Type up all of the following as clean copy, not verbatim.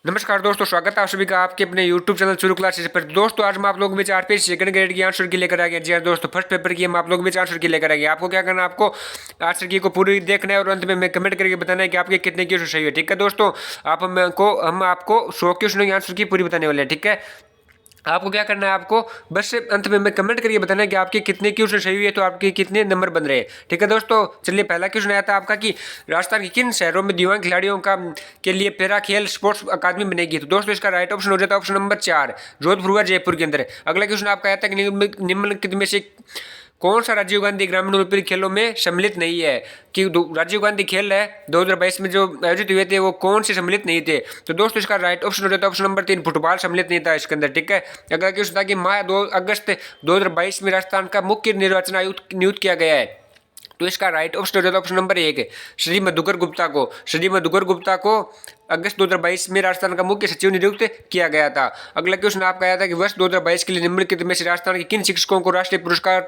नमस्कार दोस्तों, स्वागत है आप सभी का आपके अपने YouTube चैनल शुरू क्लासेस पर। दोस्तों आज हम आप लोगों में 4 पेज सेकंड ग्रेड की आंसर की लेकर आ गए। जी हाँ दोस्तों, फर्स्ट पेपर की हम आप लोगों में आंसर की लेकर आ गए। आपको क्या करना है, आपको आंसर की को पूरी देखना है और अंत में मैं कमेंट करके बताना है कि आपके कितने क्वेश्चन सही है। ठीक है दोस्तों, हम आपको 100 क्वेश्चनों की आंसर की पूरी बताने वाले हैं। ठीक है, आपको क्या करना है, आपको बस अंत में मैं कमेंट करके बताना है कि आपके कितने क्वेश्चन सही हुए, तो आपके कितने नंबर बन रहे हैं। ठीक है दोस्तों, चलिए पहला क्वेश्चन आया था आपका कि राजस्थान के किन शहरों में दिव्यांग खिलाड़ियों का के लिए पैरा खेल स्पोर्ट्स अकादमी बनेगी। तो दोस्तों इसका राइट ऑप्शन हो जाता है ऑप्शन नंबर 4, जोधपुर व जयपुर के अंदर। अगला क्वेश्चन आपका आया था कि निम्नलिखित में से कौन सा राजीव गांधी ग्रामीण ओलंपिक खेलों में सम्मिलित नहीं है। कि राजीव गांधी खेल है 2022 में जो आयोजित हुए थे वो कौन से सम्मिलित नहीं थे। तो दोस्तों इसका राइट ऑप्शन हो जाता है ऑप्शन नंबर 3, फुटबॉल सम्मिलित नहीं था इसके अंदर। ठीक है, अगला क्वेश्चन था कि माह 2 अगस्त 2022 में राजस्थान का मुख्य निर्वाचन आयुक्त नियुक्त किया गया है। तो इसका राइट ऑप्शन हो जाता है ऑप्शन नंबर 1, श्री मधुकर गुप्ता को। श्री मधुकर गुप्ता को अगस्त 2022 में राजस्थान का मुख्य सचिव नियुक्त किया गया था। अगला क्वेश्चन आपका आया था कि वर्ष 2022 के लिए निम्नलिखित में से राजस्थान के किन शिक्षकों को राष्ट्रीय पुरस्कार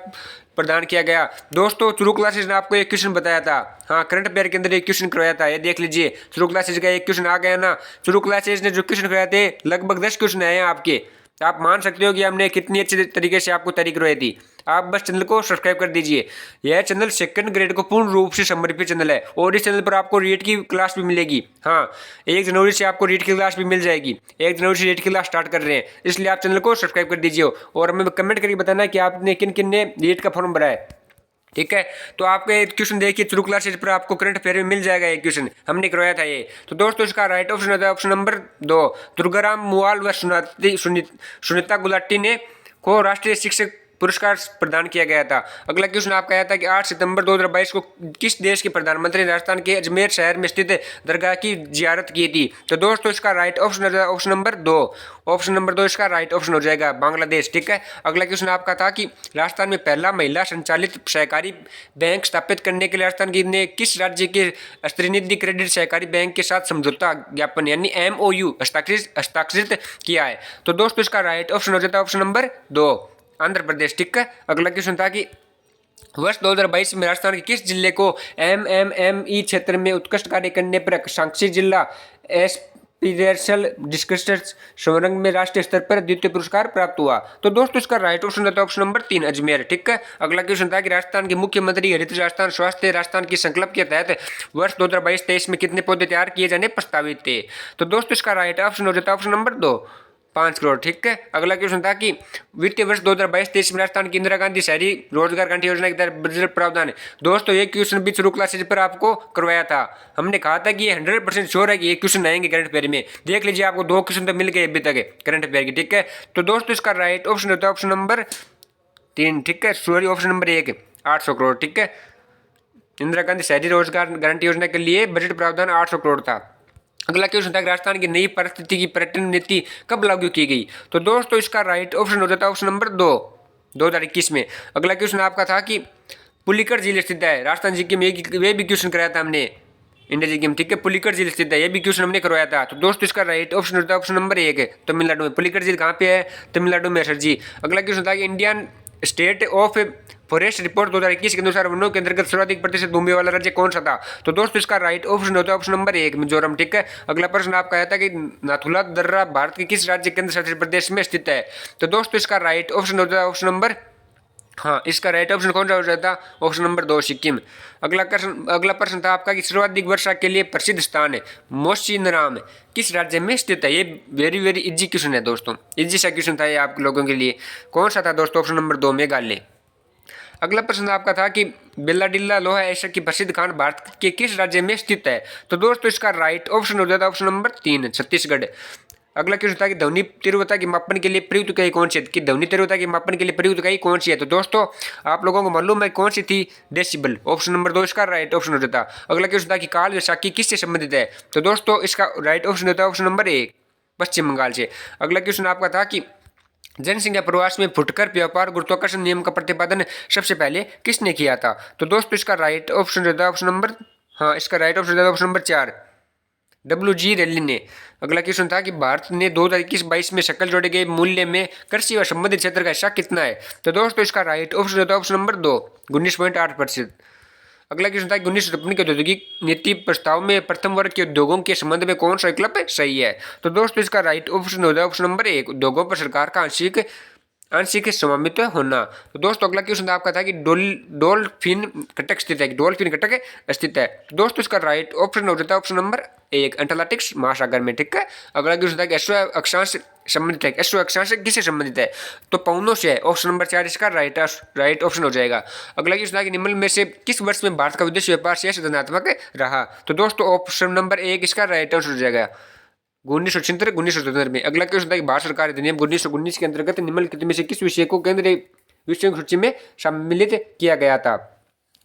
प्रदान किया गया। दोस्तों शुरू क्लासेज ने आपको एक क्वेश्चन बताया था, हाँ करंट अफेयर के अंदर एक क्वेश्चन करवाया था, ये देख लीजिए। शुरू क्लासेज का एक क्वेश्चन आ गया ना। शुरू क्लासेज ने जो क्वेश्चन करवाए थे लगभग 10 क्वेश्चन आए हैं आपके। आप मान सकते हो कि हमने कितनी अच्छे तरीके से आपको तैयारी करवाई थी। आप बस चैनल को सब्सक्राइब कर दीजिए। यह चैनल सेकंड ग्रेड को पूर्ण रूप से समर्पित चैनल है और इस चैनल पर आपको रीट की क्लास भी मिलेगी। हाँ, 1 जनवरी से आपको रीट की क्लास भी मिल जाएगी। 1 जनवरी से रीट की क्लास स्टार्ट कर रहे हैं, इसलिए आप चैनल को सब्सक्राइब कर दीजिए और हमें कमेंट करके बताना कि आपने किन किन ने रीट का फॉर्म भरा है। ठीक है, तो आपके क्वेश्चन देखिए शुरू क्लासेज पर आपको करंट अफेयर में मिल जाएगा। एक क्वेश्चन हमने करवाया था ये। तो दोस्तों इसका राइट ऑप्शन होता है ऑप्शन नंबर 2, दुर्गाराम मुआल व सुनीता गुलाटी ने को राष्ट्रीय शिक्षक पुरस्कार प्रदान किया गया था। अगला क्वेश्चन आपका आया था कि 8 सितंबर 2022 को किस देश के प्रधानमंत्री ने राजस्थान के अजमेर शहर में स्थित दरगाह की जियारत की थी। तो दोस्तों इसका राइट ऑप्शन हो जाएगा ऑप्शन नंबर 2। ऑप्शन नंबर 2 इसका राइट ऑप्शन हो जाएगा बांग्लादेश। ठीक है, अगला क्वेश्चन आपका था कि राजस्थान में पहला महिला संचालित सहकारी बैंक स्थापित करने के लिए राजस्थान की ने किस राज्य के स्तरीनिधि क्रेडिट सहकारी बैंक के साथ समझौता ज्ञापन यानी MOU हस्ताक्षरित किया है। तो दोस्तों इसका राइट ऑप्शन हो जाता है ऑप्शन नंबर 2, आंध्र प्रदेश। ठीक है, अगला क्वेश्चन था कि वर्ष 2022 में राजस्थान के किस जिले को MMME क्षेत्र में उत्कृष्ट कार्य करने पर सांची जिला एस्पिरेशनल डिस्ट्रिक्ट समरंग में राष्ट्रीय स्तर पर द्वितीय पुरस्कार प्राप्त हुआ। तो दोस्तों इसका राइट ऑप्शन रहता है ऑप्शन नंबर 3, अजमेर। ठीक है, अगला क्वेश्चन था कि राजस्थान के मुख्यमंत्री हरित राजस्थान स्वास्थ्य राजस्थान की संकल्प के तहत वर्ष 2022-23 में कितने पौधे तैयार किए जाने प्रस्तावित थे। तो दोस्तों इसका राइट ऑप्शन हो जाता है ऑप्शन नंबर 2, 5 करोड़। ठीक है, अगला क्वेश्चन था कि वित्तीय वर्ष 2022-23 में राजस्थान की इंदिरा गांधी शहरी रोजगार गांठी योजना के तहत बजट प्रावधान है। दोस्तों ये क्वेश्चन भी शुरू क्लासेज पर आपको करवाया था। हमने कहा था कि ये 100% श्योर है कि ये क्वेश्चन आएंगे करंट अफेयर में। देख लीजिए, आपको 2 क्वेश्चन तो मिल गए अभी तक करंट अफेयर की। ठीक है, तो दोस्तों इसका राइट ऑप्शन होता है ऑप्शन नंबर 3। ठीक है, सॉरी ऑप्शन नंबर 1, 800 करोड़। ठीक है, इंदिरा गांधी शहरी रोजगार गारंटी योजना के लिए बजट प्रावधान 800 करोड़ था। अगला क्वेश्चन था कि राजस्थान की नई परिस्थिति की पर्यटन नीति कब लागू की गई। तो दोस्तों इसका राइट ऑप्शन हो जाता है ऑप्शन नंबर 2, 2021 में। अगला क्वेश्चन आपका था कि पुलिकट झील स्थित है राजस्थान जी के में, वे भी क्वेश्चन कराया था हमने इंडिया जी गेम। ठीक है, पुलिकट झील स्थित है, ये भी क्वेश्चन हमने करवाया था। तो दोस्तों इसका राइट ऑप्शन होता है ऑप्शन नंबर 1 है तमिलनाडु में। पुलिकट झील कहाँ पे है, तमिलनाडु में सर जी। अगला क्वेश्चन था कि Indian state of forest report 2021 के अनुसार वनों के अंतर्गत सर्वाधिक प्रतिशत भूमि वाला राज्य कौन सा था। तो दोस्तों इसका राइट ऑप्शन होता है ऑप्शन नंबर 1, मिजोरम। ठीक है, अगला प्रश्न आपका आया था कि नाथुला दर्रा भारत के किस राज्य केंद्र शासित प्रदेश में स्थित है। तो दोस्तों इसका राइट ऑप्शन होता है ऑप्शन नंबर, हाँ इसका राइट ऑप्शन कौन सा हो जाता है ऑप्शन नंबर 2, सिक्किम। अगला प्रश्न था आपका कि सर्वाधिक वर्षा के लिए प्रसिद्ध स्थान है मोसिनराम किस राज्य में स्थित है। ये वेरी वेरी इजी क्वेश्चन है दोस्तों, इजी सा क्वेश्चन था ये आप लोगों के लिए। कौन सा था दोस्तों ऑप्शन नंबर 2, मेघालय। अगला प्रश्न आपका था कि बेल्लाडिल्ला लोहा एशिया की प्रसिद्ध खान भारत के किस राज्य में स्थित है। तो दोस्तों इसका राइट ऑप्शन हो जाता है ऑप्शन नंबर 3, छत्तीसगढ़। अगला क्वेश्चन था कि ध्वनि तीव्रता के मापन के लिए प्रयुक्त इकाई कौन सी है, कि ध्वनि तीव्रता के मापन के लिए प्रयुक्त इकाई कौन सी है। तो दोस्तों आप लोगों को मालूम है कौन सी थी, डेसिबल। ऑप्शन नंबर 2 इसका राइट ऑप्शन हो जाता। अगला क्वेश्चन था कि काल वैशाखी किससे संबंधित है। तो दोस्तों इसका राइट ऑप्शन होता है ऑप्शन नंबर 1, पश्चिम बंगाल से। अगला क्वेश्चन आपका था कि जनसंख्या प्रवास में फुटकर व्यापार गुरुत्वाकर्षण नियम का प्रतिपादन सबसे पहले किसने किया था। तो दोस्तों इसका राइट ऑप्शन रहता है ऑप्शन नंबर, हाँ इसका राइट ऑप्शन रहता है ऑप्शन नंबर 4, WG रेली ने। अगला क्वेश्चन था कि भारत ने 2021-22 में शकल जोड़े गए मूल्य में कृषि व संबंधित क्षेत्र का हिस्सा कितना है। तो दोस्तों इसका राइट ऑप्शन रहता है ऑप्शन नंबर 2, 19.8%। अगला क्वेश्चन था कि 1953 के औद्योगिक नीति प्रस्ताव में प्रथम वर्ग के उद्योगों के संबंध में कौन सा विकल्प सही है? तो दोस्तों इसका राइट ऑप्शन हो जाए ऑप्शन नंबर 1, उद्योगों पर सरकार का आंशिक आंशिक स्वामित्व होना। तो दोस्तों अगला क्वेश्चन आपका था कि डोल्फिन कटक स्थित है, डोल्फिन कटक स्थित है। तो दोस्तों इसका राइट ऑप्शन हो जाता है ऑप्शन नंबर 1, अंटार्कटिक महासागर में, ठीक है। अगला क्वेश्चन था कि एसो अक्षांश संबंधित है, एसो अक्षांश किससे संबंधित है? तो पवनों से है, ऑप्शन नंबर 4 इसका राइट ऑप्शन हो जाएगा। अगला क्वेश्चन था कि निम्न में से किस वर्ष में भारत का विदेश व्यापार शेष धनात्मक रहा? तो दोस्तों ऑप्शन नंबर 1 इसका राइट आंसर हो जाएगा 1976-1977 में। अगला क्वेश्चन था कि भारत सरकार अधिनियम 1919 के अंतर्गत निम्नलिखित में से किस विषय को केंद्रीय विषयों की सूची में सम्मिलित किया गया था?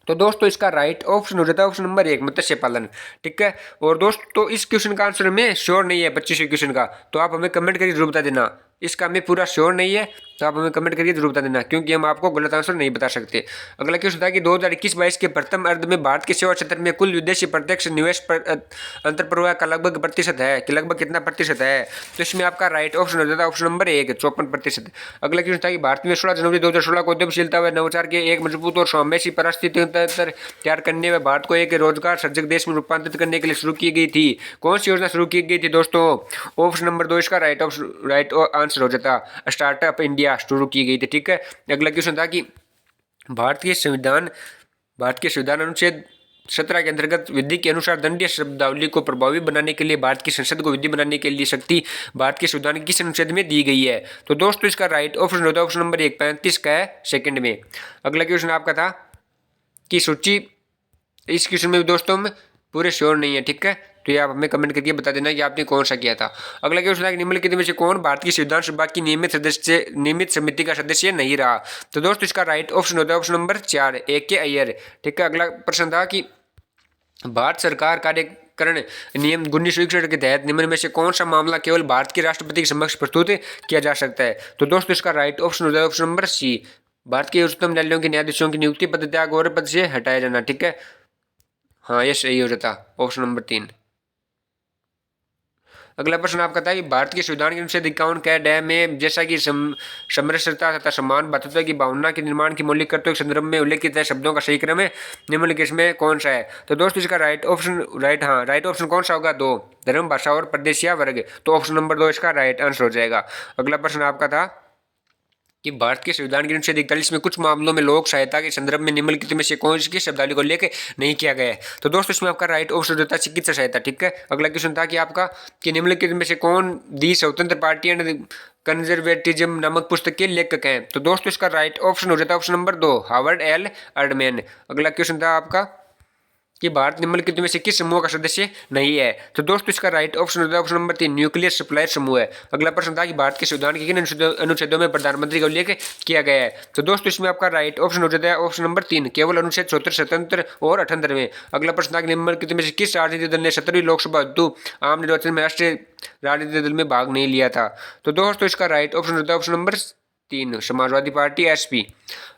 तो दोस्तों इसका राइट ऑप्शन हो जाता है ऑप्शन नंबर 1, मत्स्य पालन, ठीक है। और दोस्तों इस क्वेश्चन का आंसर में श्योर नहीं है 25वें क्वेश्चन का, तो आप हमें कमेंट करके जरूर बता देना। इसका हमें पूरा श्योर नहीं है तो आप हमें कमेंट करके जरूर बता देना, क्योंकि हम आपको गलत आंसर नहीं बता सकते। अगला क्वेश्चन था कि 2021-22 के प्रथम अर्ध में भारत के सेवा क्षेत्र में कुल विदेशी प्रत्यक्ष निवेश अंतर्प्रवाह का लगभग प्रतिशत है कि लगभग कितना प्रतिशत है? तो इसमें आपका राइट ऑप्शन हो जाता है ऑप्शन नंबर 1, 54%। अगला क्वेश्चन था कि भारत में 16 जनवरी 2016 को उद्यमशीलता व नवाचार के एक मजबूत और सामवेशी परिस्थितियों तैयार करने व भारत को एक रोजगार सृजक देश में रूपांतरित करने के लिए शुरू की गई थी। कौन सी योजना शुरू की गई थी दोस्तों? ऑप्शन नंबर 2 इसका राइट आंसर हो जाता स्टार्टअप इंडिया शुरू की गई थी, ठीक है। अगला क्वेश्चन था कि भारत के संविधान अनुच्छेद 17 के अंतर्गत विधि के अनुसार दंडीय शब्दावली को प्रभावी बनाने के लिए भारत की संसद को विधि बनाने के लिए शक्ति भारत के संविधान किस अनुच्छेद में दी गई है? तो दोस्तों इसका राइट ऑप्शन होता है ऑप्शन नंबर 1, 35 का है सेकंड में। अगला क्वेश्चन आपका था कि सूची, इस क्वेश्चन में भी दोस्तों हम पूरे श्योर नहीं है, ठीक है। तो ये आप हमें कमेंट करके बता देना कि आपने कौन सा किया था। अगला क्वेश्चन है कि निम्नलिखित में से कौन भारतीय संविधान सभा की नियमित समिति का सदस्य नहीं रहा? तो दोस्तों इसका राइट ऑप्शन होता है ऑप्शन नंबर 4, AK अय्यर, ठीक है। अगला प्रश्न था कि भारत सरकार कार्यकरण नियम 1961 के तहत निम्न में से कौन सा मामला केवल भारत के राष्ट्रपति के समक्ष प्रस्तुत किया जा सकता है? तो दोस्तों इसका राइट ऑप्शन होता है ऑप्शन नंबर C, भारत के उच्चतम न्यायालयों के न्यायाधीशों की नियुक्ति पद त्याग और पद से हटाया जाना, ठीक है। हाँ ये सही हो जाता ऑप्शन नंबर 3। अगला प्रश्न आपका था कि भारत के संविधान के अनुच्छेद 51 कह डे में जैसा कि समरसता तथा समान भातृत्व की भावना के निर्माण की मौलिक कर्तव्य के संदर्भ में उल्लेखित है शब्दों का सही क्रम है निम्नलिखित में कौन सा है? तो दोस्तों इसका राइट ऑप्शन कौन सा होगा? 2, धर्म भाषा और प्रदेश या वर्ग। तो ऑप्शन नंबर 2 इसका राइट आंसर हो जाएगा। अगला प्रश्न आपका था कि भारत के संविधान के अनुच्छेद 41 में कुछ मामलों में लोक सहायता के संदर्भ में निम्नलिखित में से कौन सी शब्दावली को लेकर नहीं किया गया है? तो दोस्तों इसमें आपका राइट ऑप्शन होता है चिकित्सा सहायता, ठीक है। अगला क्वेश्चन था कि आपका कि निम्नलिखित में से कौन दी स्वतंत्र पार्टी एंड कंजर्वेटिज्म नामक पुस्तक के लेखक हैं? तो दोस्तों इसका राइट ऑप्शन हो जाता है ऑप्शन नंबर 2, हार्वर्ड एल अर्डमैन। अगला क्वेश्चन था आपका कि भारत निम्नलिखित में से किस समूह का सदस्य नहीं है? तो दोस्तों इसका राइट ऑप्शन होता है ऑप्शन नंबर 3, न्यूक्लियर सप्लायर समूह है। अगला प्रश्न था कि भारत के संविधान के किन अनुच्छेदों में प्रधानमंत्री का उल्लेख किया गया है? तो दोस्तों इसमें आपका राइट ऑप्शन हो जाता है ऑप्शन नंबर 3, केवल अनुच्छेद 74, 77 और 78 में। अगला प्रश्न था कि निम्नलिखित में से किस राजनीतिक दल ने 17वीं लोकसभा हेतु आम निर्वाचन में राष्ट्रीय राजनीतिक दल में भाग नहीं लिया था? तो दोस्तों इसका राइट ऑप्शन होता है option number 3, Samajwadi party SP।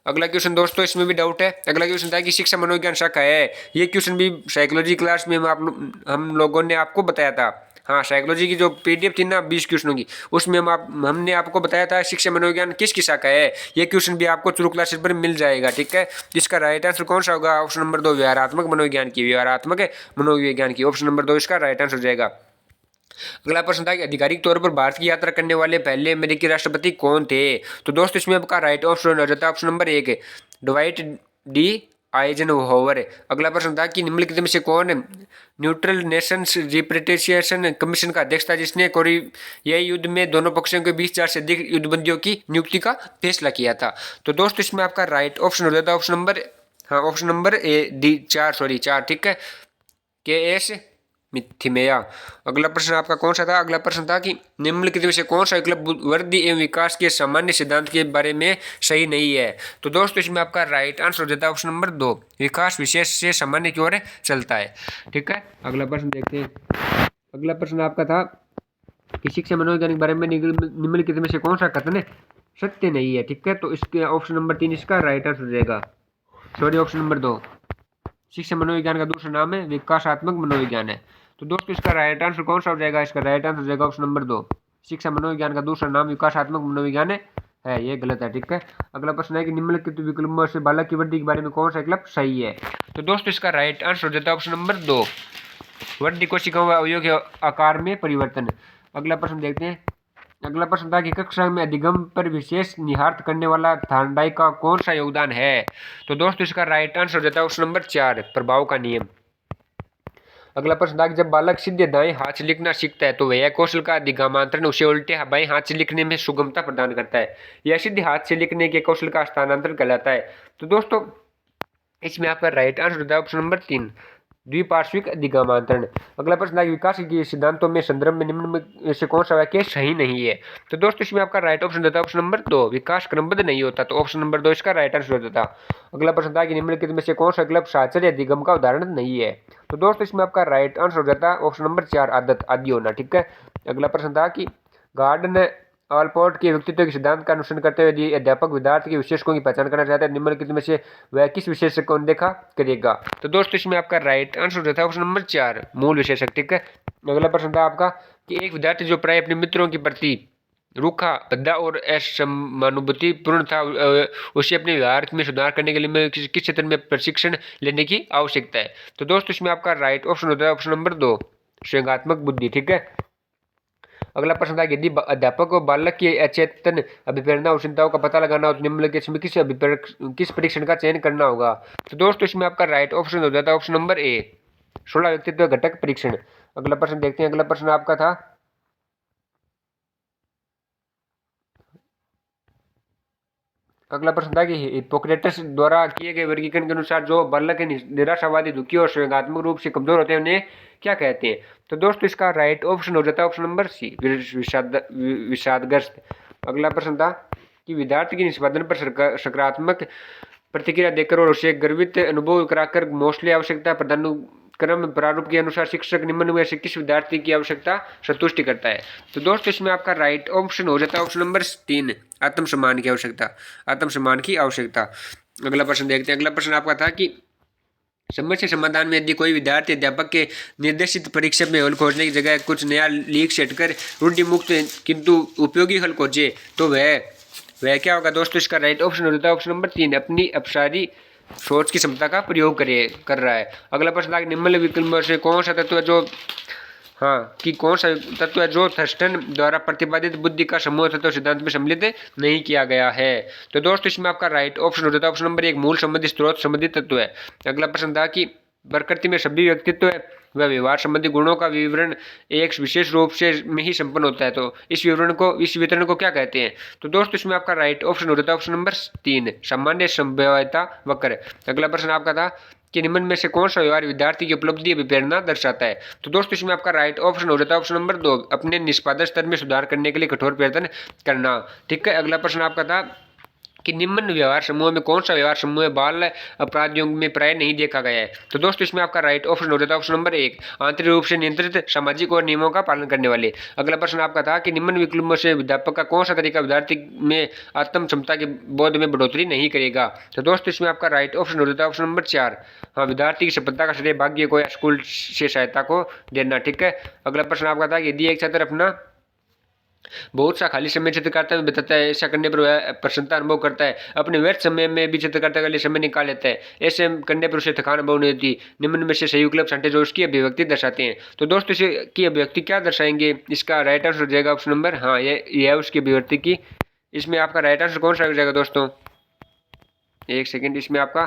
अगला क्वेश्चन दोस्तों इसमें भी डाउट है। अगला क्वेश्चन था कि शिक्षा मनोविज्ञान शाखा है, ये क्वेश्चन भी साइकोलॉजी क्लास में हम लोगों ने आपको बताया था। हाँ साइकोलॉजी की जो PDF थी ना 20 क्वेश्चनों की, उसमें हमने आपको बताया था शिक्षा मनोविज्ञान किसकी शाखा है। ये क्वेश्चन भी आपको चुरू क्लासेस पर मिल जाएगा, ठीक है। इसका राइट आंसर कौन सा होगा? ऑप्शन नंबर 2, व्यवहारात्मक मनोविज्ञान की ऑप्शन नंबर 2 इसका राइट आंसर हो जाएगा। अगला प्रश्न था कि आधिकारिक तौर पर भारत की यात्रा करने वाले पहले अमेरिकी राष्ट्रपति कौन थे? तो दोस्तों इसमें आपका राइट ऑप्शन हो जाता है ऑप्शन नंबर 1, डवाइट D आइजनहोवर। अगला प्रश्न था कि निम्नलिखित में से कौन न्यूट्रल नेशंस रिप्रेजेंटेशन कमीशन का अध्यक्ष था जिसने कोरियाई युद्ध में दोनों पक्षों के बीच 4 से अधिक युद्धबंदियों की नियुक्ति का फैसला किया था? तो दोस्तों इसमें आपका राइट ऑप्शन हो जाता है ऑप्शन नंबर 4, ठीक है, KS मिथिमेया। अगला प्रश्न आपका कौन सा था? अगला प्रश्न था कि निम्नलिखित में से कौन सा विकल्प वृद्धि एवं विकास के सामान्य सिद्धांत के बारे में सही नहीं है? तो दोस्तों इसमें आपका राइट आंसर हो जाता है ऑप्शन नंबर 2, विकास विशेष से सामान्य की ओर चलता है, ठीक है। अगला प्रश्न देखते हैं। अगला प्रश्न आपका था कि शिक्षा मनोविज्ञान के बारे में निम्नलिखित में से कौन सा कथन सत्य नहीं है, ठीक है। तो इसके ऑप्शन नंबर 3 इसका राइट आंसर हो जाएगा, ऑप्शन नंबर 2, शिक्षा मनोविज्ञान का दूसरा नाम है विकासात्मक मनोविज्ञान है। तो दोस्तों इसका राइट आंसर कौन सा हो जाएगा? इसका राइट आंसर हो जाएगा ऑप्शन नंबर 2, शिक्षा मनोविज्ञान का दूसरा नाम विकासात्मक मनोविज्ञान है। है, ये गलत है। ठीक है, अगला प्रश्न है कि निम्नलिखित विकल्पों से बालक की वृद्धि के बारे में कौन सा विकल्प सही है। तो दोस्तों इसका राइट आंसर हो जाता है ऑप्शन नंबर 2, वृद्धि कोशिकाओं व अवयव के आकार में परिवर्तन। अगला प्रश्न देखते हैं। अगला प्रश्न था कि कक्षा में अधिगम पर विशेष निहार्थ करने वाला थार्नडाइक का कौन सा योगदान है। तो दोस्तों इसका राइट आंसर हो जाता है ऑप्शन नंबर 4, प्रभाव का नियम। अगला प्रश्न था कि जब बालक सीधे दाएं हाथ से लिखना सीखता है तो वह कौशल का अधिगमांतरण उसे उल्टे बाएं हाथ से लिखने में सुगमता प्रदान करता है। यह सीधे हाथ से लिखने के कौशल का स्थानांतरण कहलाता है। तो दोस्तों इसमें आपका राइट आंसर होता है ऑप्शन नंबर 3, द्विपार्श्विक अधिगमांतरण। अगला प्रश्न है विकास के सिद्धांतों में संदर्भ में निम्न में से कौन सा वाक्य सही नहीं है। तो दोस्तों इसमें आपका राइट ऑप्शन देता है ऑप्शन नंबर 2, विकास क्रमबद्ध नहीं होता। तो ऑप्शन नंबर 2 इसका राइट आंसर होता था। अगला प्रश्न था कि निम्नलिखित में से कौन सा विकल्प साहचर्य अधिगम का उदाहरण नहीं है। तो दोस्तों इसमें आपका राइट आंसर हो जाता है ऑप्शन नंबर 4, आदत आदि होना। ठीक है, अगला प्रश्न था कि गार्डन ऑलपोर्ट के व्यक्तित्व के सिद्धांत का अनुसरण करते हुए यदि अध्यापक विद्यार्थी के विशेषकों की पहचान करना चाहते हैं निम्नलिखित में से वह किस विशेषक को अनदेखा करेगा। तो दोस्तों इसमें आपका राइट आंसर होता है ऑप्शन नंबर 4, मूल विशेषक। ठीक है, अगला प्रश्न था आपका कि एक विद्यार्थी जो प्राय अपने मित्रों के प्रति रूखा, भद्दा और असमानुभूति पूर्ण था, उसे अपने व्यवहार में सुधार करने के लिए किस क्षेत्र में प्रशिक्षण लेने की आवश्यकता है। तो दोस्तों इसमें आपका राइट ऑप्शन होता है ऑप्शन नंबर 2, संज्ञानात्मक बुद्धि। ठीक है, अगला प्रश्न था यदि अध्यापक को बालक की अचेतन अभिप्रेरणा और चिंताओं का पता लगाना हो तो निम्नलिखित में किस परीक्षण का चयन करना होगा। तो दोस्तों इसमें आपका राइट ऑप्शन हो जाता है ऑप्शन नंबर ए, 16 व्यक्तित्व घटक परीक्षण। अगला प्रश्न देखते हैं। अगला प्रश्न आपका था अगला प्रश्न था कि हिप्पोक्रेटस द्वारा किए गए वर्गीकरण के अनुसार जो बालक निराशावादी, दुखी और संवेगात्मक रूप से कमजोर होते हैं उन्हें क्या कहते हैं। तो दोस्तों इसका राइट ऑप्शन हो जाता है ऑप्शन नंबर सी, विषादग्रस्त। अगला प्रश्न था कि विद्यार्थी की निष्पादन पर सकारात्मक प्रतिक्रिया देकर और उसे गर्वित अनुभव कराकर मोस्टली आवश्यकता पदानुक्रम प्रारूप के अनुसार शिक्षक निम्न में से किस विद्यार्थी की आवश्यकता संतुष्टि करता है। तो दोस्तों इसमें आपका राइट ऑप्शन हो जाता है ऑप्शन नंबर 3, आत्मसम्मान की आवश्यकता, आत्मसम्मान की आवश्यकता। अगला प्रश्न देखते हैं। अगला प्रश्न आपका था कि समस्या समाधान में यदि कोई विद्यार्थी अध्यापक के निर्देशित परीक्षा में हल खोजने की जगह कुछ नया लीक से हटकर रूढ़ि मुक्त किंतु उपयोगी हल खोजे तो वह क्या होगा। दोस्तों इसका राइट ऑप्शन हो जाता है ऑप्शन नंबर 3, अपनी अपसारी सोच की क्षमता का प्रयोग कर रहा है। अगला प्रश्न था निम्न विकल्पों से कौन सा तत्व है जो कौन सा तत्व है जो थर्स्टन द्वारा प्रतिपादित बुद्धि का समूह तत्व सिद्धांत में सम्मिलित नहीं किया गया है। तो दोस्तों इसमें आपका राइट ऑप्शन हो जाता है ऑप्शन नंबर 1, मूल संबंधी स्रोत संबंधी तत्व है। अगला प्रश्न था कि प्रकृति में सभी व्यक्तित्व व व्यवहार संबंधी गुणों का विवरण एक विशेष रूप से में ही संपन्न होता है, तो इस वितरण को क्या कहते हैं। तो दोस्तों इसमें आपका राइट ऑप्शन हो जाता है ऑप्शन नंबर 3, सामान्य संभाव्यता वक्र। अगला प्रश्न आपका था कि निम्न में से कौन सा व्यवहार विद्यार्थी की उपलब्धि प्रेरणा दर्शाता है। तो दोस्तों इसमें आपका राइट ऑप्शन हो जाता है ऑप्शन नंबर 2, अपने निष्पादन स्तर में सुधार करने के लिए कठोर प्रयत्न करना। ठीक है, अगला प्रश्न आपका था कि निम्न व्यवहार समूह में कौन सा व्यवहार समूह बाल अपराधियों में प्राय नहीं देखा गया है। तो दोस्तों इसमें आपका राइट ऑप्शन हो जाता है ऑप्शन नंबर 1, आंतरिक रूप से नियंत्रित सामाजिक और नियमों का पालन करने वाले। अगला प्रश्न आपका था कि निम्न विकल्पों से अध्यापक का कौन सा तरीका विद्यार्थी में आत्म क्षमता के बोध में बढ़ोतरी नहीं करेगा। तो दोस्तों इसमें आपका राइट ऑप्शन हो जाता है ऑप्शन नंबर 4, विद्यार्थी की सफलता का श्रेय भाग्य को या स्कूल से सहायता को देना। ठीक है, अगला प्रश्न आपका था यदि एक छात्र अपना बहुत सा खाली समय चित्रकारिता में बिताता है, ऐसा करने पर वह प्रसन्नता अनुभव करता है, अपने व्यर्थ समय में भी चित्रकारिता के लिए समय निकाल लेता है, ऐसे करने पर उसे थकान अनुभव नहीं होती। निम्न में से सही विकल्प छांटे जो उसकी अभिव्यक्ति दर्शाते हैं। तो दोस्तों इसकी अभिव्यक्ति क्या दर्शाएंगे, इसका राइट आंसर हो जाएगा ऑप्शन नंबर ये है उसकी अभिव्यक्ति की। इसमें आपका राइट आंसर कौन सा हो जाएगा दोस्तों, एक सेकेंड, इसमें आपका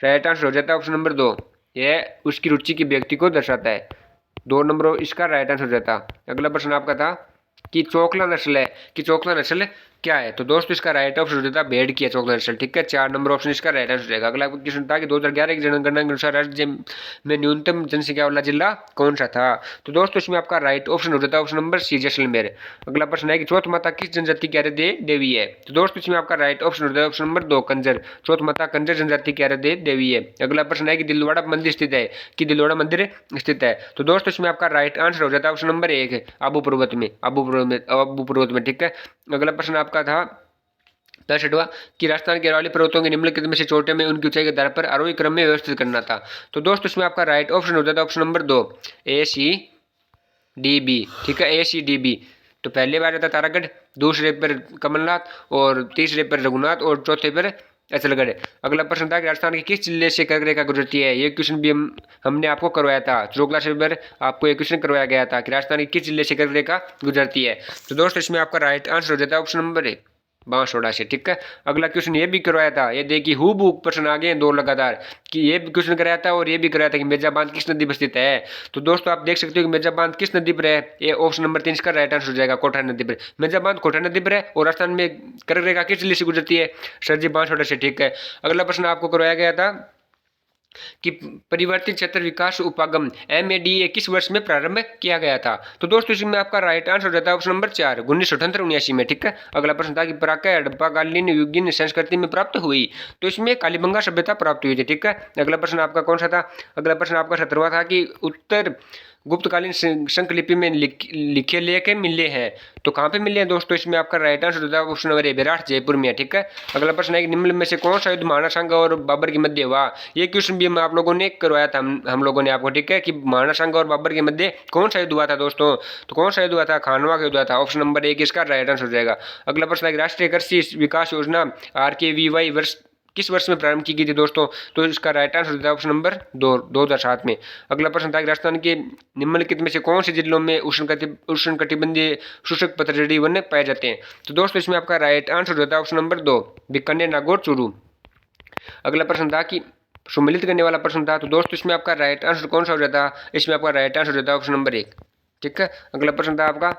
राइट आंसर हो जाता है ऑप्शन नंबर 2, यह उसकी रुचि की व्यक्ति को दर्शाता है। 2 नंबर इसका राइट आंसर हो जाता। अगला प्रश्न आपका था कि चोकला नस्ल क्या है। तो दोस्तों इसका राइट ऑप्शन हो जाता है भेड़ की है चोकला नस्ल। ठीक है, 4 नंबर ऑप्शन इसका राइट आंसर रहेगा। अगला क्वेश्चन था कि 2011 की जनगणना के अनुसार राज्य में न्यूनतम जनसंख्या वाला जिला कौन सा था। तो दोस्तों इसमें आपका राइट ऑप्शन हो जाता है ऑप्शन नंबर सी, जैसलमेर। अगला प्रश्न है कि चौथ माता किस जनजाति की आराध्य देवी है। तो दोस्तों इसमें आपका राइट ऑप्शन हो जाता है ऑप्शन नंबर 2, कंजर। चौथ माता कंजर जनजाति की आराध्य देवी है। अगला प्रश्न है कि दिलवाड़ा मंदिर स्थित है। तो दोस्तों इसमें आपका राइट आंसर हो जाता है ऑप्शन नंबर 1, आबू पर्वत में। ठीक है, अगला प्रश्न आपका था 10वां कि राजस्थान के अरावली पर्वतों के निम्नलिखित में से चोटियों में उनकी ऊंचाई के आधार पर आरोही क्रम में व्यवस्थित करना था। तो दोस्तों इसमें आपका राइट ऑप्शन हो जाता है ऑप्शन नंबर 2, ACDB। ठीक है, ACDB। तो पहले बार आता तारागढ़, दूसरे पर कमलनाथ और तीसरे पर रघुनाथ और चौथे पर असलगढ़। अगला प्रश्न था कि राजस्थान के किस जिले से कर्क रेखा गुजरती है। ये क्वेश्चन भी हमने आपको करवाया था, चुरुकला से पर आपको ये क्वेश्चन करवाया गया था कि राजस्थान के किस जिले से कर्क रेखा गुजरती है। तो दोस्तों इसमें आपका राइट आंसर हो जाता है ऑप्शन नंबर ए, बांसवाड़ा से। ठीक है, अगला क्वेश्चन ये भी करवाया था, ये देखिए हूबहू प्रश्न आ गए दो लगातार, कि ये भी क्वेश्चन कराया था और ये भी कराया था कि मिर्जा बांध किस नदी पर स्थित है। तो दोस्तों आप देख सकते हो कि मिर्जा बांध किस नदी पर है, ये ऑप्शन नंबर 3 इसका राइट आंसर हो जाएगा, कोटा नदी पर। मिर्जा बांध कोटा नदी पर है और राजस्थान में कर्क रेखा किस जिले से गुजरती है, सर जी बांसवाड़ा से। ठीक है, अगला प्रश्न आपको करवाया गया था कि परिवर्तित क्षेत्र विकास उपागम MADA किस वर्ष में प्रारंभ किया गया था। तो दोस्तों इसमें आपका राइट आंसर हो जाता है ऑप्शन नंबर 4, 1978 में। ठीक है, अगला प्रश्न था कि प्राक हड़प्पाकालीन युगीन संस्कृति में प्राप्त हुई। तो इसमें कालीबंगा सभ्यता प्राप्त हुई थी। ठीक है, अगला प्रश्न आपका कौन सा था, अगला प्रश्न आपका 17वां था कि उत्तर गुप्तकालीन शंखलिपि में लिखे लेख मिले हैं। तो कहाँ पे मिले हैं दोस्तों, इसमें आपका राइट आंसर होता है option number A, Virat Jaipur में। ठीक है, अगला प्रश्न है कि निम्न में से कौन सा युद्ध महाराणा सांगा और बाबर के मध्य हुआ। ये क्वेश्चन भी आप लोगों ने करवाया था, हम लोगों ने आपको। ठीक है, कि महाराणा सांगा और बाबर के मध्य कौन सा युद्ध हुआ था दोस्तों। तो कौन सा युद्ध हुआ था, खानवा का युद्ध हुआ था, ऑप्शन नंबर 1 इसका राइट आंसर हो जाएगा। अगला प्रश्न है कि राष्ट्रीय कृषि विकास योजना RKVY वर्ष किस वर्ष में प्रारंभ की गई थी दोस्तों। तो इसका राइट आंसर होता है ऑप्शन नंबर 2, 2007 में। अगला प्रश्न था कि राजस्थान के निम्नलिखित में से कौन से जिलों में उष्णकटिबंधीय शुष्क पतझड़ी वन पाए जाते हैं। तो दोस्तों इसमें आपका राइट आंसर होता है ऑप्शन नंबर 2, बीकानेर, नागौर, चूरू। अगला प्रश्न था कि सम्मिलित करने वाला प्रश्न था, तो दोस्तों इसमें आपका राइट आंसर कौन सा हो जाता है, इसमें आपका राइट आंसर हो जाता है ऑप्शन नंबर 1। ठीक है, अगला प्रश्न था आपका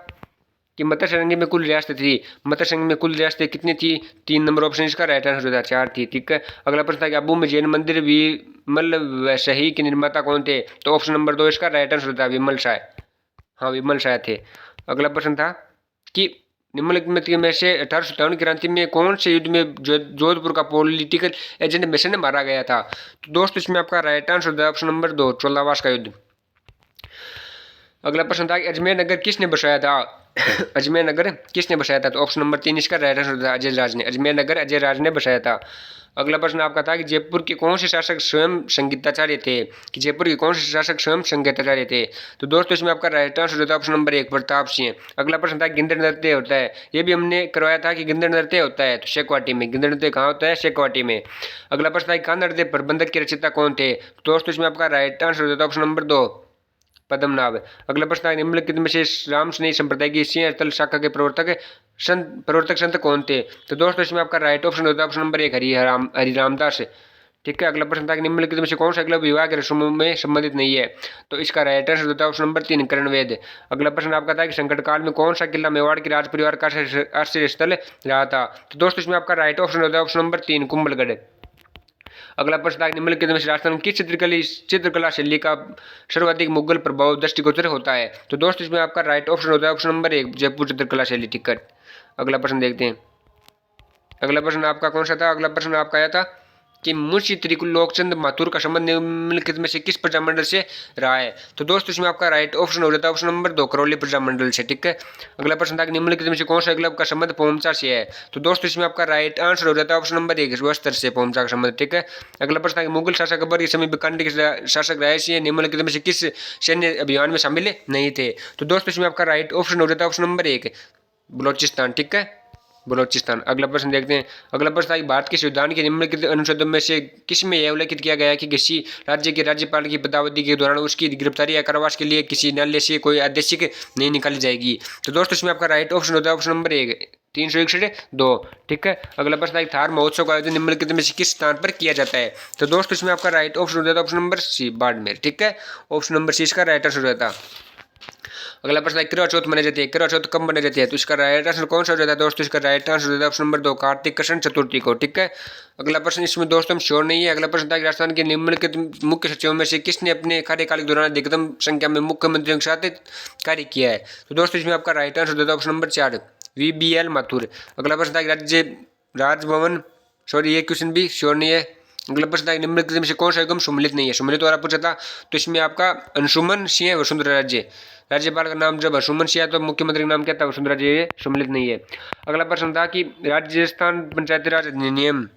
कि मत्स्य संघ में कुल रियासतें थी, मत्स्य संघ में कुल रियासतें कितनी थी, 3 नंबर ऑप्शन इसका राइट आंसर होता है 4 थी। ठीक है, अगला प्रश्न था कि अबू में जैन मंदिर विमल वैशाही के निर्माता कौन थे। तो ऑप्शन नंबर 2 इसका राइट आंसर होता है विमल शाह। हाँ, विमल शाह थे। अगला प्रश्न था कि निम्नलिखित में से 1857 क्रांति में कौन से युद्ध में जोधपुर का पॉलिटिकल एजेंट मिशन मारा गया था। तो दोस्तों इसमें आपका राइट आंसर होता है ऑप्शन नंबर 2, चोलावास का युद्ध। अगला प्रश्न था कि अजमेर नगर किसने बसाया था। अजमेर नगर किसने बसाया था। तो ऑप्शन नंबर 3 इसका राइट आंसर था अजय राज ने। अजमेर नगर अजय राज ने बसाया था। अगला प्रश्न आपका था कि जयपुर के कौन से शासक स्वयं संगीताचार्य थे, कि जयपुर के कौन से शासक स्वयं संगीताचार्य थे। तो दोस्तों इसमें आपका राइट आंसर होता है ऑप्शन नंबर 1, प्रताप सिंह। अगला प्रश्न था गिंदड़ नृत्य होता है, ये भी हमने करवाया था कि गिंदड़ नृत्य होता है तो शेखवाटी में। गिंदड़ नृत्य कहाँ होता है, शेखवाटी में। अगला प्रश्न था कि कान्हा नृत्य प्रबंधक के रचयिता कौन थे। दोस्तों इसमें आपका राइट आंसर होता है ऑप्शन नंबर 2, पद्मनाभ। अगला प्रश्न है निम्नलिखित में से रामस्नेही संप्रदाय की सिंहस्थल शाखा के प्रवर्तक संत कौन थे। तो दोस्तों इसमें आपका राइट ऑप्शन होता है ऑप्शन नंबर 1, हरिरामदास। ठीक है, अगला प्रश्न था कि निम्नलिखित में से कौन सा अगला विवाह के रस्मों में संबंधित नहीं है। तो इसका राइट आंसर होता है ऑप्शन नंबर 3, कर्णवेद। अगला प्रश्न आपका था कि संकट काल में कौन सा किला मेवाड़ के राज परिवार का आश्रय स्थल रहा था। तो दोस्तों इसमें आपका राइट ऑप्शन होता है ऑप्शन नंबर 3, कुंभलगढ़। अगला प्रश्न था निम्नलिखित में से राजस्थान की चित्रकला शैली का सर्वाधिक मुगल प्रभाव दृष्टिगोचर होता है। तो दोस्तों इसमें आपका राइट ऑप्शन होता है ऑप्शन नंबर 1, जयपुर चित्रकला शैली। टिकट। अगला प्रश्न देखते हैं, अगला प्रश्न आपका कौन सा था। अगला प्रश्न आपका आया था कि मुंशी त्रिलोकचंद माथुर का संबंध निम्नलिखित में से किस प्रजामंडल से रहा है। तो दोस्तों इसमें आपका राइट ऑप्शन हो जाता है ऑप्शन नंबर 2, करौली प्रजामंडल से। ठीक है, अगला प्रश्न था कि निम्नलिखित में से कौन सा एकलव्य का संबंध पोमचा से है। तो दोस्तों इसमें आपका राइट आंसर हो जाता है ऑप्शन नंबर 1, बस्तर से पोमचा का संबंध। ठीक है, अगला प्रश्न था कि मुगल शासक अकबर के समय बीकानेर के शासक रायसिंह निम्नलिखित में से किस सैन्य अभियान में शामिल नहीं थे। तो दोस्तों इसमें आपका राइट ऑप्शन हो जाता है ऑप्शन नंबर 1, बलोचिस्तान। ठीक है, बलोचिस्तान। अगला प्रश्न देखते हैं, अगला प्रश्न था कि भारत के संविधान के निम्नलिखित अनुच्छेदों में से किस में यह उल्लेखित किया गया है कि किसी राज्य के राज्यपाल की पदावधि के दौरान उसकी गिरफ्तारी या कारावास के लिए किसी न्यायालय से कोई आदेशिक नहीं निकाली जाएगी। तो दोस्तों इसमें आपका राइट ऑप्शन होता है ऑप्शन नंबर 1, 361(2). ठीक है, अगला प्रश्न है थार महोत्सव का आयोजन निम्नलिखित में से किस स्थान पर किया जाता है। तो दोस्तों इसमें आपका राइट ऑप्शन हो जाता है ऑप्शन नंबर सी, बाड़मेर। ठीक है, ऑप्शन नंबर सी इसका राइट आंसर हो जाता है। अगला प्रश्न है करवा चौथ मनाई जाती है, करवा चौथ कब मनाई जाती है। तो इसका राइट आंसर कौन सा हो जाता है दोस्तों, इसका राइट आंसर हो जाता है ऑप्शन नंबर 2, कार्तिक कृष्ण चतुर्थी को। ठीक है, अगला प्रश्न इसमें दोस्तों हम श्योर नहीं है। अगला प्रश्न था कि राजस्थान के निम्नलिखित मुख्य सचिवों में से किसने अपने कार्यकाल के दौरान अधिकतम संख्या में मुख्यमंत्रियों के साथ कार्य किया है। तो दोस्तों इसमें आपका राइट आंसर हो जाता है ऑप्शन नंबर 4, VBL माथुर। अगला प्रश्न था कि राजभवन, सॉरी ये क्वेश्चन भी श्योर नहीं है। अगला प्रश्न था निम्नलिखित में से कौन सा निगम सम्मिलित नहीं है, सम्मिलित द्वारा पूछा था। तो इसमें आपका अंशुमन सिंह वसुंधरा राज्य, राज्यपाल का नाम जब अंशुमन सिंह तो मुख्यमंत्री का नाम क्या था, वसुंधरा जी, ये सम्मिलित नहीं है। अगला प्रश्न था कि राजस्थान पंचायती राज अधिनियम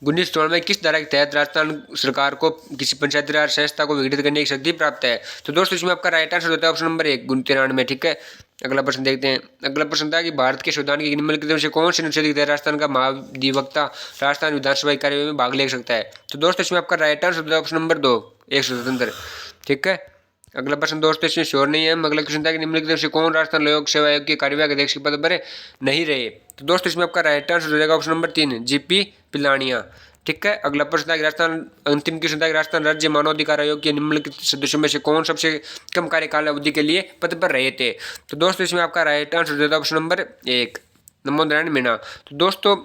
1994 में किस धारा के तहत राजस्थान सरकार को किसी पंचायती राज संस्था को विघटित करने की शक्ति प्राप्त है। तो दोस्तों इसमें आपका राइट आंसर होता है ऑप्शन नंबर 1, 93 में। ठीक है, अगला प्रश्न देखते हैं। अगला प्रश्न था कि भारत के संविधान के निम्नलिखित में से कौन से अनुच्छेद के तहत राजस्थान का महाधिवक्ता राजस्थान विधानसभा कार्य में भाग ले सकता है? तो दोस्तों इसमें आपका राइट आंसर ऑप्शन नंबर 2, एक स्वतंत्र। ठीक है। अगला प्रश्न दोस्तों इसमें श्योर नहीं है। अगला क्वेश्चन था कि निम्नलिखित में से कौन राजस्थान लोक सेवा आयोग के कार्यवाहक अध्यक्ष के पद पर नहीं रहे? तो दोस्तों इसमें आपका राइट आंसर हो जाएगा ऑप्शन नंबर 3, जीपी पिलानिया। ठीक है। अगला प्रश्न था कि राजस्थान, अंतिम क्वेश्चन था कि राजस्थान राज्य मानवाधिकार आयोग के निम्नलिखित सदस्यों में से कौन सबसे कम कार्यकाल अवधि के लिए पद पर रहे थे? तो दोस्तों इसमें आपका राइट आंसर हो जाएगा ऑप्शन नंबर 1, नमो नारायण मीणा। तो दोस्तों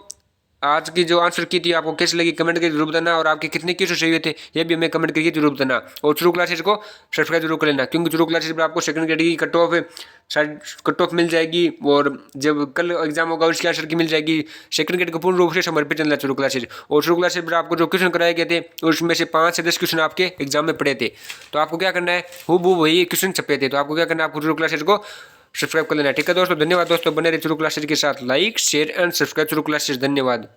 आज की जो आंसर की थी आपको कैसी लगी कमेंट करके जरूर बताना, और आपके कितने क्वेश्चन सही हुए थे ये भी हमें कमेंट करके जरूर बताना। और चुरू क्लासेज को सब्सक्राइब जरूर कर लेना, क्योंकि चुरू क्लासेज पर आपको सेकंड ग्रेड की कट ऑफ मिल जाएगी, और जब कल एग्जाम होगा उसकी आंसर की मिल जाएगी। सेकंड ग्रेड को पूर्ण रूप से समर्पित चल रहा है चुरू क्लासेज। और चुरू क्लासेज पर आपको जो क्वेश्चन कराए गए थे उसमें से 5 से 10 क्वेश्चन आपके एग्जाम में पड़े थे। तो आपको क्या करना है, हूबहू वही क्वेश्चन छपे थे। तो आपको क्या करना है, आपको चुरू क्लासेज को सब्सक्राइब कर लेना। ठीक है दोस्तों, धन्यवाद दोस्तों, बने रहे चुरू क्लासेज के साथ। Like share and subscribe Churu classes. धन्यवाद।